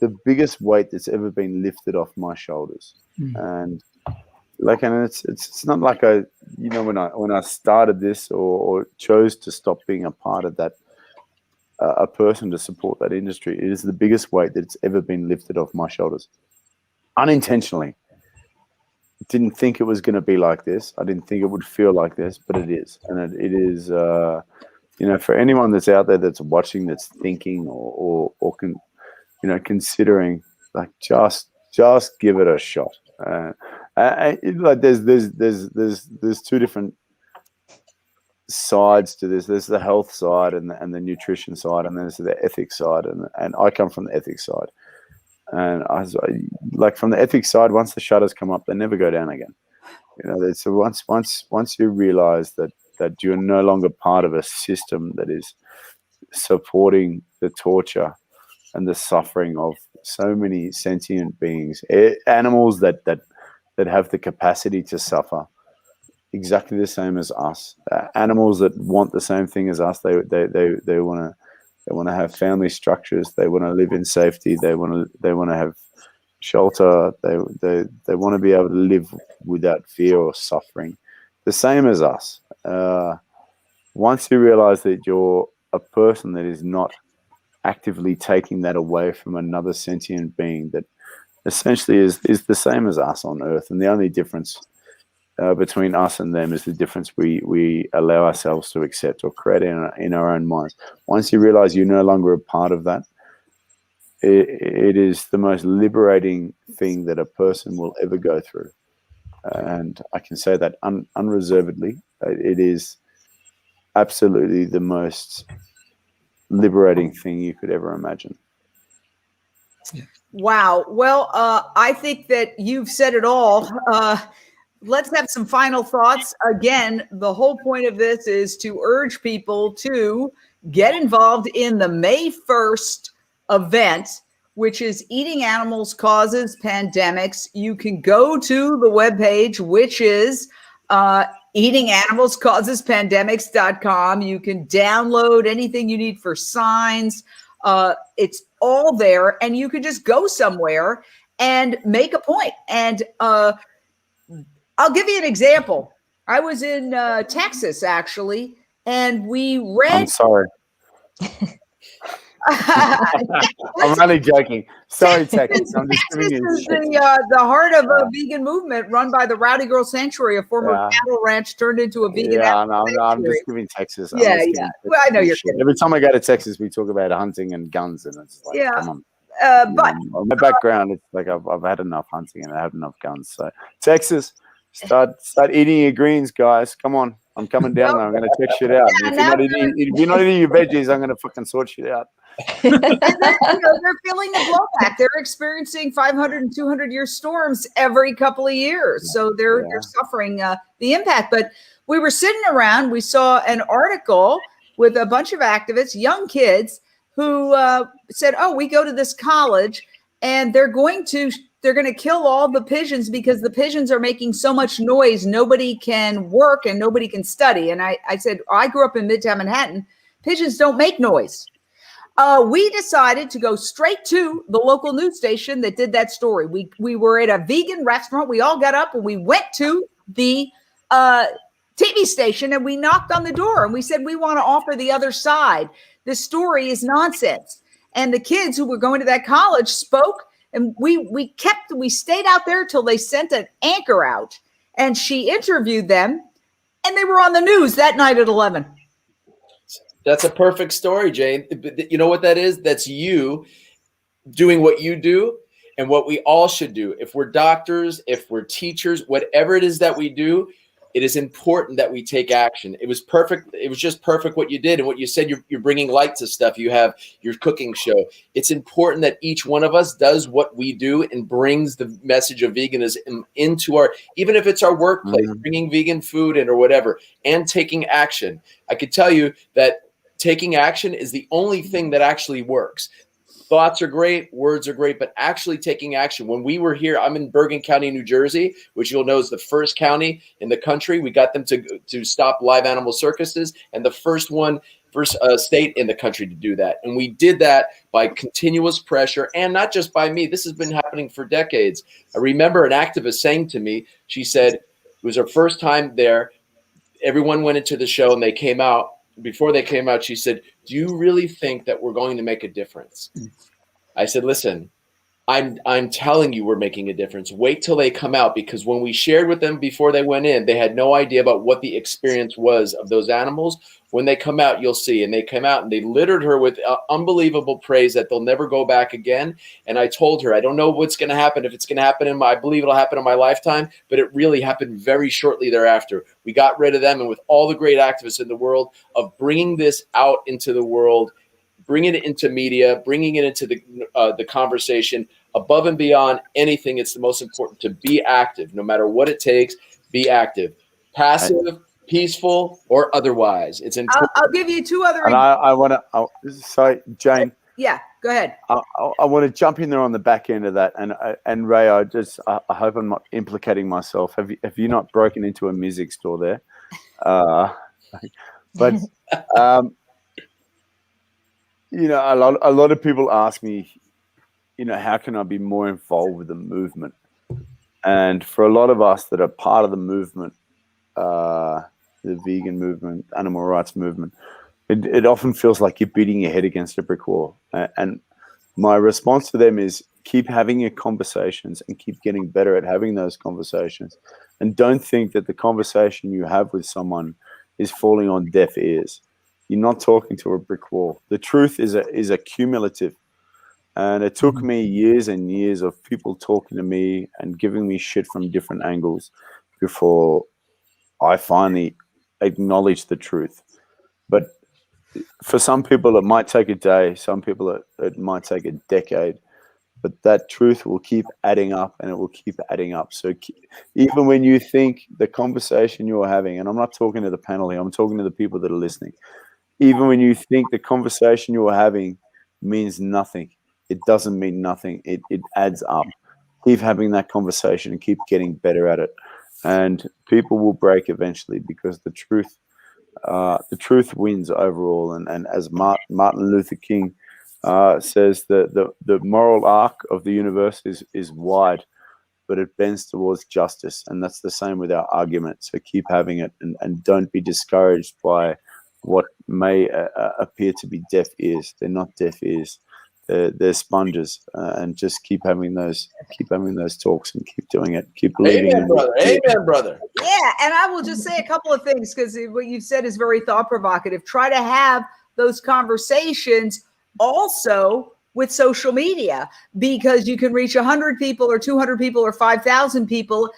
the biggest weight that's ever been lifted off my shoulders. And it's not like when I started this or chose to stop being a part of that, a person to support that industry, it is the biggest weight that's ever been lifted off my shoulders, unintentionally. Didn't think it was going to be like this. I didn't think it would feel like this, but it is. And it is, for anyone that's out there that's watching, that's thinking or considering, like, just give it a shot. There's 2 different sides to this. There's the health side and the nutrition side, and then there's the ethics side. And I come from the ethics side. And I was like, from the ethics side, once the shutters come up, they never go down again. So once you realize that you're no longer part of a system that is supporting the torture and the suffering of so many sentient beings, animals that have the capacity to suffer exactly the same as us, animals that want the same thing as us. They want to have family structures. They want to live in safety. They want to have shelter. They want to be able to live without fear or suffering, the same as us. Once you realize that you're a person that is not actively taking that away from another sentient being, that essentially is the same as us on Earth, and the only difference between us and them is the difference we allow ourselves to accept or create in our own minds. Once you realize you're no longer a part of that, it is the most liberating thing that a person will ever go through. And I can say that unreservedly. It is absolutely the most liberating thing you could ever imagine. Wow. Well, I think that you've said it all. Let's have some final thoughts. Again, the whole point of this is to urge people to get involved in the May 1st event, which is Eating Animals Causes Pandemics. You can go to the webpage, which is eatinganimalscausespandemics.com. You can download anything you need for signs. It's all there, and you can just go somewhere and make a point. And I'll give you an example. I was in Texas, actually, and we read. I'm sorry. I'm only joking. Sorry, Texas. I'm just giving you Texas shit. is the heart of a vegan movement run by the Rowdy Girl Sanctuary, a former cattle ranch turned into a vegan animal sanctuary. I'm just giving Texas. Yeah. Well, I know you're kidding. Every time I go to Texas, we talk about hunting and guns, and it's like, come on. But my background, it's like I've had enough hunting and I have enough guns. So Texas, start eating your greens, guys. Come on. I'm coming down there. I'm going to check shit out. Yeah, If you're not eating your veggies, I'm going to fucking sort shit out. they're feeling the blowback. They're experiencing 500 and 200-year storms every couple of years. So they're suffering the impact. But we were sitting around. We saw an article with a bunch of activists, young kids, who said, oh, we go to this college and they're going to kill all the pigeons because the pigeons are making so much noise. Nobody can work and nobody can study. And I said, I grew up in Midtown Manhattan. Pigeons don't make noise. We decided to go straight to the local news station that did that story. We were at a vegan restaurant. We all got up and we went to the TV station and we knocked on the door and we said, we want to offer the other side. This story is nonsense. And the kids who were going to that college spoke, and we stayed out there till they sent an anchor out, and she interviewed them, and they were on the news that night at 11. That's a perfect story, Jane. You know what that is? That's you doing what you do and what we all should do. If we're doctors, if we're teachers, whatever it is that we do, it is important that we take action. It was perfect. It was just perfect what you did. And what you said, you're bringing light to stuff. You have your cooking show. It's important that each one of us does what we do and brings the message of veganism into our, even if it's our workplace, bringing vegan food in or whatever, and taking action. I could tell you that taking action is the only thing that actually works. Thoughts are great, words are great, but actually taking action. When we were here, I'm in Bergen County, New Jersey, which you'll know is the first county in the country. We got them to stop live animal circuses, and the first state in the country to do that. And we did that by continuous pressure, and not just by me. This has been happening for decades. I remember an activist saying to me, she said, it was her first time there. Everyone went into the show and they came out. Before they came out, she said, do you really think that we're going to make a difference? I said, listen, I'm telling you we're making a difference. Wait till they come out, because when we shared with them before they went in, they had no idea about what the experience was of those animals. When they come out, you'll see. And they came out and they littered her with unbelievable praise that they'll never go back again. And I told her, I don't know what's going to happen. If it's going to happen I believe it'll happen in my lifetime, but it really happened very shortly thereafter. We got rid of them. And with all the great activists in the world of bringing this out into the world, bringing it into media, bringing it into the conversation, above and beyond anything, it's the most important to be active. No matter what it takes, be active. Passive, peaceful, or otherwise. It's important. I'll give you two other. And I want to. Sorry, Jane. Yeah, go ahead. I want to jump in there on the back end of that, and Ray, I hope I'm not implicating myself. Have you not broken into a music store there? But you know, a lot of people ask me, you know, how can I be more involved with the movement? And for a lot of us that are part of the movement, the vegan movement, animal rights movement, it often feels like you're beating your head against a brick wall. And my response to them is, keep having your conversations and keep getting better at having those conversations. And don't think that the conversation you have with someone is falling on deaf ears. You're not talking to a brick wall. The truth is a cumulative. And it took me years and years of people talking to me and giving me shit from different angles before I finally acknowledged the truth. But for some people, it might take a day. Some people, it might take a decade. But that truth will keep adding up, and it will keep adding up. So even when you think the conversation you're having, and I'm not talking to the panel here, I'm talking to the people that are listening. Even when you think the conversation you're having means nothing, it doesn't mean nothing. It adds up. Keep having that conversation and keep getting better at it. And people will break eventually, because the truth wins overall. And as Martin Luther King says, the moral arc of the universe is wide, but it bends towards justice. And that's the same with our argument. So keep having it, and don't be discouraged by what may appear to be deaf ears. They're not deaf ears. They're sponges, and just keep having those talks and keep doing it. Keep believing. Amen, brother. Amen, brother. Yeah, and I will just say a couple of things, because what you've said is very thought provocative. Try to have those conversations also with social media, because you can reach 100 people or 200 people or 5,000 people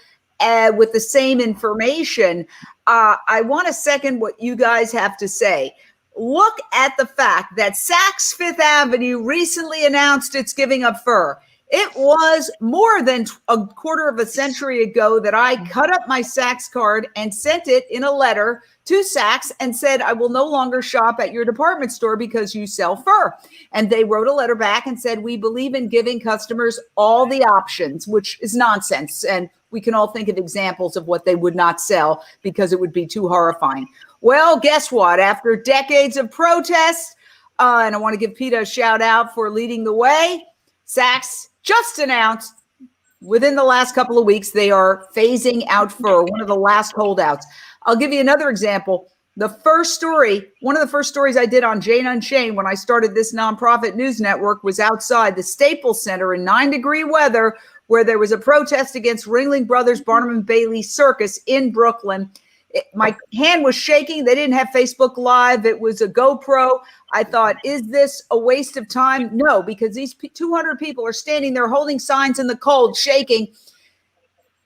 with the same information. I want to second what you guys have to say. Look at the fact that Saks Fifth Avenue recently announced it's giving up fur. It was more than a quarter of a century ago that I cut up my Saks card and sent it in a letter to Saks and said, I will no longer shop at your department store because you sell fur. And they wrote a letter back and said, we believe in giving customers all the options, which is nonsense. And we can all think of examples of what they would not sell because it would be too horrifying. Well, guess what? After decades of protests, and I want to give PETA a shout out for leading the way, Saks just announced within the last couple of weeks they are phasing out fur, one of the last holdouts. I'll give you another example. One of the first stories I did on Jane Unchained when I started this nonprofit news network was outside the Staples Center in 9-degree weather, where there was a protest against Ringling Brothers Barnum and Bailey Circus in Brooklyn. My hand was shaking. They didn't have Facebook Live. It was a GoPro. I thought, is this a waste of time? No, because these 200 people are standing there holding signs in the cold, shaking,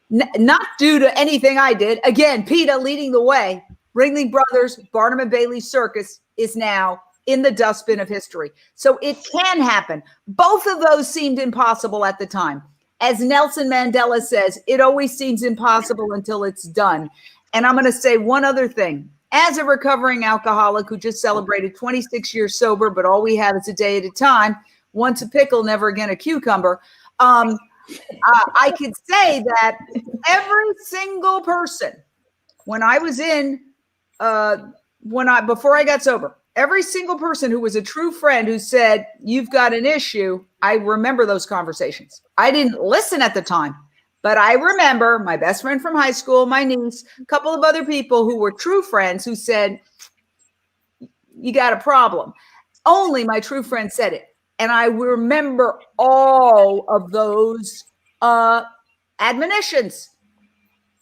not due to anything I did. Again, PETA leading the way. Ringling Brothers Barnum and Bailey Circus is now in the dustbin of history. So it can happen. Both of those seemed impossible at the time. As Nelson Mandela says, it always seems impossible until it's done. And I'm going to say one other thing. As a recovering alcoholic who just celebrated 26 years sober, but all we have is a day at a time, once a pickle, never again a cucumber, I could say that every single person, when I was before I got sober, every single person who was a true friend who said, you've got an issue, I remember those conversations. I didn't listen at the time, but I remember my best friend from high school, my niece, a couple of other people who were true friends who said, you got a problem. Only my true friend said it. And I remember all of those admonitions,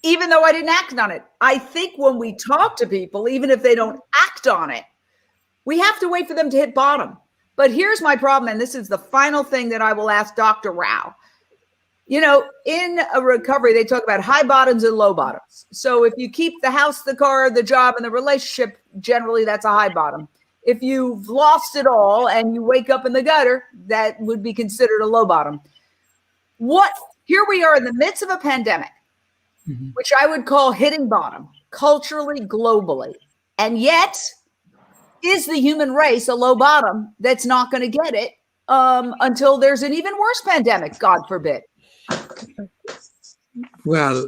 even though I didn't act on it. I think when we talk to people, even if they don't act on it, we have to wait for them to hit bottom. But here's my problem, and this is the final thing that I will ask Dr. Rao. You know, in a recovery, they talk about high bottoms and low bottoms. So if you keep the house, the car, the job, and the relationship, generally that's a high bottom. If you've lost it all and you wake up in the gutter, that would be considered a low bottom. Here we are in the midst of a pandemic, which I would call hitting bottom culturally, globally. And yet, is the human race a low bottom that's not going to get it until there's an even worse pandemic, God forbid? Well,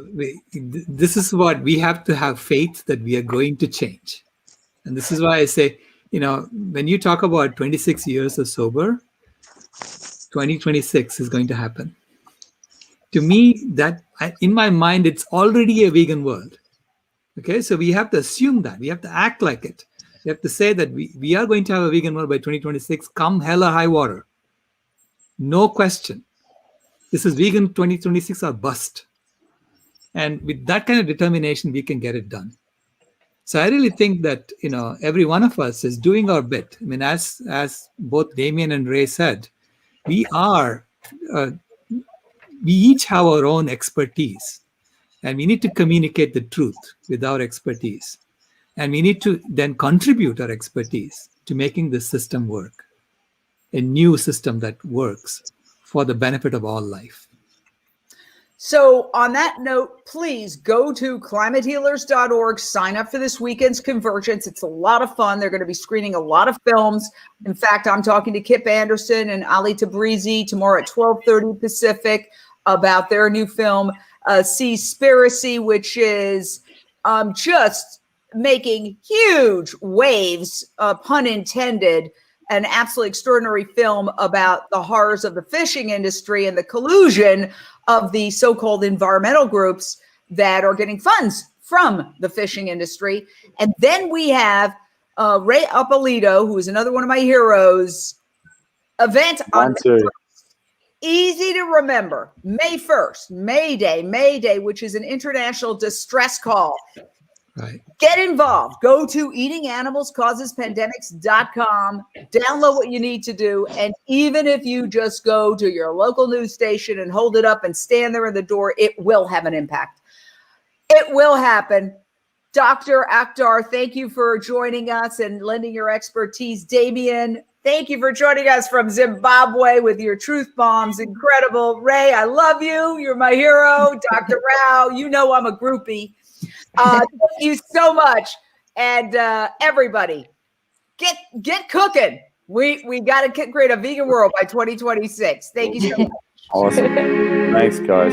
this is what we have to have faith that we are going to change. And this is why I say, you know, when you talk about 26 years of sober, 2026 is going to happen. To me, in my mind, it's already a vegan world. Okay, so we have to assume that. We have to act like it. We have to say that we are going to have a vegan world by 2026, come hell or high water. No question. This is vegan 2026 or bust. And with that kind of determination, we can get it done. So I really think that, every one of us is doing our bit. I mean, as both Damien and Ray said, we each have our own expertise, and we need to communicate the truth with our expertise. And we need to then contribute our expertise to making this system work, a new system that works for the benefit of all life. So on that note, please go to climatehealers.org, sign up for this weekend's Convergence. It's a lot of fun. They're going to be screening a lot of films. In fact, I'm talking to Kip Anderson and Ali Tabrizi tomorrow at 12:30 Pacific about their new film, Seaspiracy, which is just making huge waves, pun intended, an absolutely extraordinary film about the horrors of the fishing industry and the collusion of the so-called environmental groups that are getting funds from the fishing industry. And then we have Ray Apolito, who is another one of my heroes, event on easy to remember, May 1st, Mayday, which is an international distress call. Right. Get involved. Go to eatinganimalscausespandemics.com. Download what you need to do. And even if you just go to your local news station and hold it up and stand there in the door, it will have an impact. It will happen. Dr. Akhtar, thank you for joining us and lending your expertise. Damien, thank you for joining us from Zimbabwe with your truth bombs. Incredible. Ray, I love you. You're my hero. Dr. Rao, you know I'm a groupie. Thank you so much. And everybody, get cooking. We got to create a vegan world by 2026. Thank you so much. Awesome. Thanks, guys.